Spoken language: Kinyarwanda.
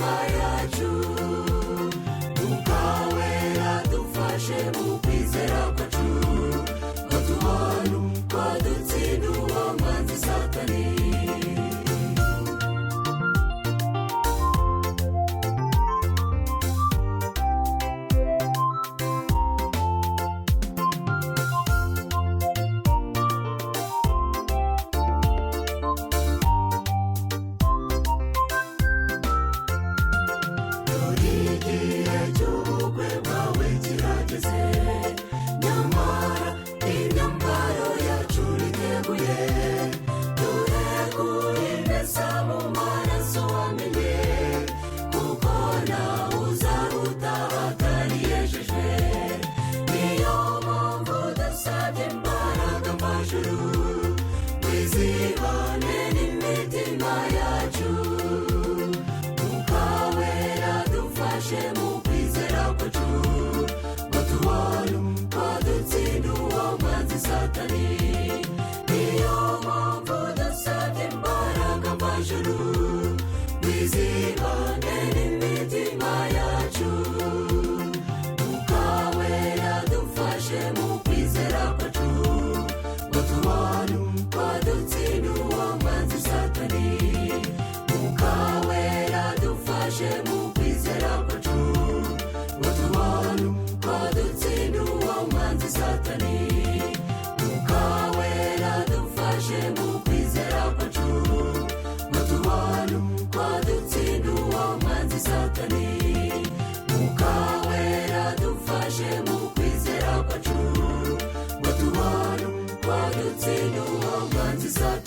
imitima yacu. Mwuka wera dufashe mu kwizera kwacu, ngo tubone uko dutsinda uwo mwanzi Satani. Nyamara imyambaro yacu iteguye, tureguye imbesa mu maraso wamenye, kuko nawe uzaruta atariyejejwe. Niyo mpamvu dusabye imbaraga mvajuru, wizibane n'imitima yacu. Mwuka wera dufashe mu kwizera kwacu, ngo tubone uko dutsinda uwo mwanzi Satani. Niyo mpamvu dusabye imbaraga mvajuru, wizibane n'imitima yacu. Mwuka wera dufashe mu kwizera kwacu, ngo tubone uko dutsinda uwo mwanzi Satani. Mwuka wera dufashe mu kwizera kwacu, ngo tubone uko dutsinda uwo mwanzi Satani. Mwuka wera dufashe mu kwizera kwacu, ngo tubone uko dutsinda uwo mwanzi Satani. Mwuka wera dufashe mu kwizera kwacu, ngo tubone uko dutsinda uwo mwanzi Satani.